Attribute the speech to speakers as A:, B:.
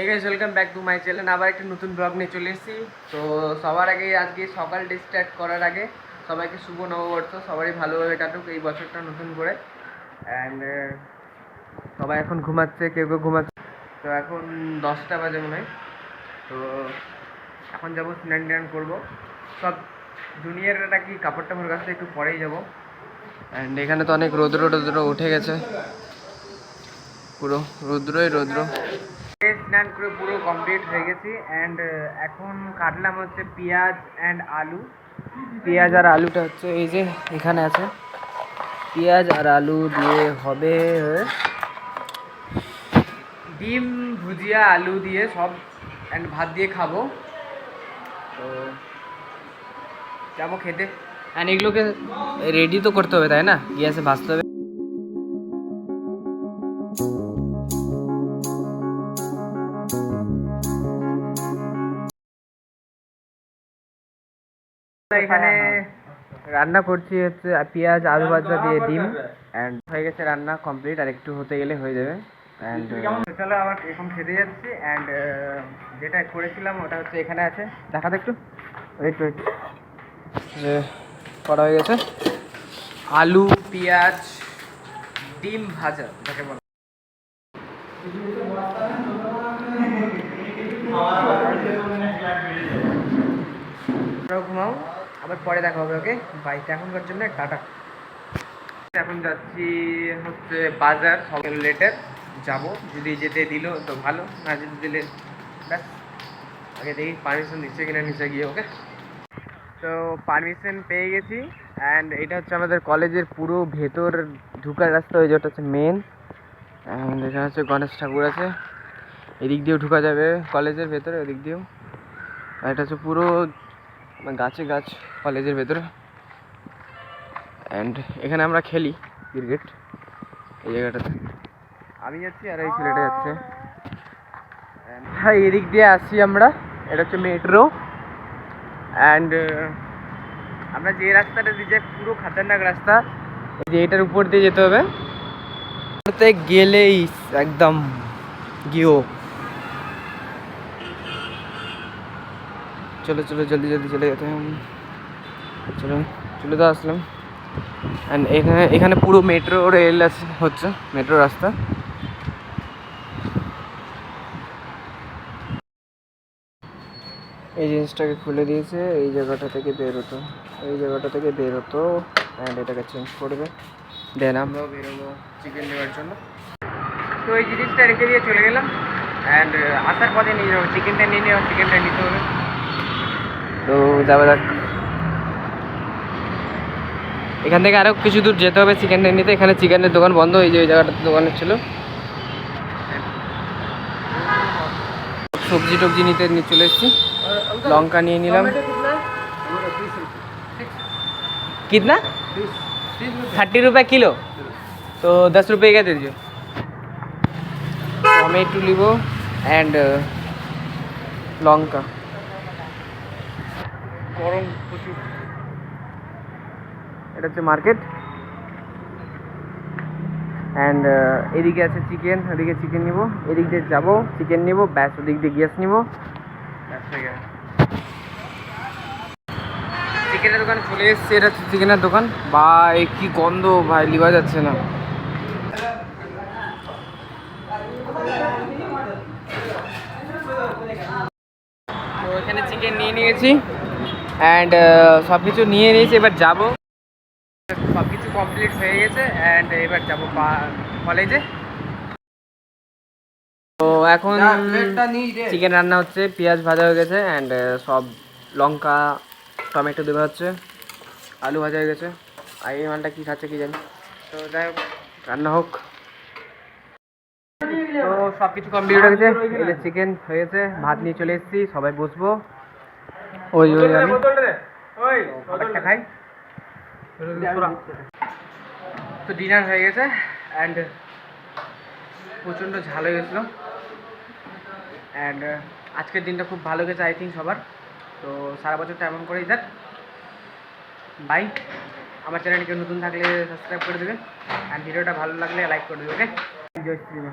A: Guys welcome back to my channel. আবার একটা নতুন ব্লগ নিয়ে চলে এসেছি। তো সবার আগে আজকে সকাল স্টার্ট করার আগে সবাইকে শুভ নববর্ষ, সবারই ভালোভাবে কাটুক এই বছরটা নতুন করে। অ্যান্ড সবাই এখন ঘুমাচ্ছে, কেউ কেউ ঘুমাচ্ছে। তো এখন 10টা বাজে মনে হয়। তো এখন যাবো স্নান টান করবো। সব জুনিয়ররা কি কাপড় টাপড় কাছে একটু পরেই যাবো। অ্যান্ড এখানে তো অনেক রৌদ্র টৌদ্র উঠে গেছে, পুরো রৌদ্রই রৌদ্র। স্নান করে পুরো কমপ্লিট হয়ে গেছি। অ্যান্ড এখন কাটলাম হচ্ছে পেঁয়াজ অ্যান্ড আলু। পেঁয়াজ আর আলুটা হচ্ছে এই যে এখানে আছে, পেঁয়াজ আর আলু দিয়ে হবে ডিম ভুজিয়া, আলু দিয়ে সব অ্যান্ড ভাত দিয়ে খাবো। তো যাবো খেতে। অ্যান্ড এগুলোকে রেডি তো করতে হবে, তাই না? গ্যাসে ভাজতে হবে। এখানে রান্না করছি হচ্ছে পেঁয়াজ আলু ভাজা দিয়ে ডিম। অ্যান্ড হয়ে গেছে রান্না কমপ্লিট, আর একটু হতে গেলে হয়ে যাবে। অ্যান্ড চলো আবার এখন খেতে যাচ্ছি। অ্যান্ড যেটা করেছিলাম ওটা হচ্ছে এখানে আছে, দেখাতে একটু ওয়েট ওয়েট। যে করা হয়ে গেছে আলু পেঁয়াজ ডিম ভাজা, যাকে বলে। ঘুমাও, আবার পরে দেখা হবে। ওকে বাই, এখনকার জন্য টাটা। এখন যাচ্ছি হচ্ছে বাজার, সব রিলেটেড যাবো। যদি যেতে দিল তো ভালো, না যদি দিলে ব্যাস। আগে দেখি পারমিশন দিচ্ছে কিনা নিচে গিয়ে। ওকে, তো পারমিশন পেয়ে গেছি। অ্যান্ড এটা হচ্ছে আমাদের কলেজের পুরো ভেতর ঢুকার রাস্তা, ওই যেটা হচ্ছে মেন। অ্যান্ড এখানে হচ্ছে গণেশ ঠাকুর আছে, এদিক দিয়েও ঢুকা যাবে কলেজের ভেতরে, ওদিক দিয়েও। আর এটা হচ্ছে পুরো গাছে গাছ কলেজের ভেতরে। অ্যান্ড এখানে আমরা খেলি ক্রিকেট, এই জায়গাটাতে আমি যাচ্ছি আর এই ছেলেটা যাচ্ছে। হ্যাঁ, এদিক দিয়ে আসছি আমরা, এটা হচ্ছে মেট্রো। অ্যান্ড আমরা যে রাস্তাটা দিয়ে যাই পুরো খাতারনাক রাস্তা, এই যে এটার উপর দিয়ে যেতে হবে। গেলেই একদম গিও। চলো চলো জলদি জলদি চলে যেতে হবে। চলো চলে তো আসলাম। অ্যান্ড এখানে পুরো মেট্রো রেল আছে, হচ্ছে মেট্রো রাস্তা। এই জিনিসটাকে খুলে দিয়েছে, এই জায়গাটা থেকে বেরোতো, এই জায়গাটা থেকে বেরোতো। অ্যান্ড এটাকে চেঞ্জ করবে, দেন আমরাও বেরোবো চিকেন নেওয়ার জন্য। তো এই জিনিসটা রেখে দিয়ে চলে গেলাম। অ্যান্ড আসার পথে নিয়ে যাবো চিকেনটা, নিয়ে নেওয়া চিকেনটা নিতে হবে। তো যাওয়া যাক, এখান থেকে আরও কিছু দূর যেতে হবে চিকেনটা নিতে। এখানে চিকেনের দোকান বন্ধ, এই যে ওই জায়গাটাতে দোকানে ছিল। সবজি টবজি নিতে চলে এসেছি, লঙ্কা নিয়ে নিলাম। कितना 30 रुपये किलो, तो 10 रुपये का दे दीजिए। टमेटो लिबो एंड लंका गरम प्रचुर। এটা হচ্ছে মার্কেট। অ্যান্ড এদিকে আছে চিকেন, ওদিকে চিকেন নিব, এদিক দিয়ে যাবো চিকেন নিব, ব্যাস ওদিক দিয়ে গ্যাস নিব, ব্যাস হয়ে গেছে। চিকেনের দোকান চলে এসছে, এটা হচ্ছে চিকেনের দোকান। ভাই কি গন্ধ ভাই, লিবা যাচ্ছে না। তো এখানে চিকেন নিয়ে নিয়েছি অ্যান্ড সব কিছু নিয়ে নিয়েছি, এবার যাবো। সব কিছু কমপ্লিট হয়ে গেছে অ্যান্ড এবার যাবো কলেজে। তো এখন চিকেন রান্না হচ্ছে, পেঁয়াজ ভাজা হয়ে গেছে অ্যান্ড সব লঙ্কা টমেটো দেওয়া হচ্ছে, আলু ভাজা হয়ে গেছে। আর এই মালটা কী খাচ্ছে কি জানি। তো যাই হোক, রান্না হোক। তো সব কিছু কমপ্লিট হয়ে গেছে, এই যে চিকেন হয়ে গেছে, ভাত নিয়ে চলে এসেছি, সবাই বসবো। ওই ওই আমি খাবারটা খাই। তো ডিনার হয়ে গেছে অ্যান্ড প্রচণ্ড ঝাল হয়ে গেছিলো। অ্যান্ড আজকের দিনটা খুব ভালো গেছে আই থিঙ্ক সবার। তো সারা বছরটা এমন করেই যাক। বাই। আমার চ্যানেলটিকে নতুন থাকলে সাবস্ক্রাইব করে দেবে অ্যান্ড ভিডিওটা ভালো লাগলে লাইক করে দেবে। ওকে, জয় শ্রীমা।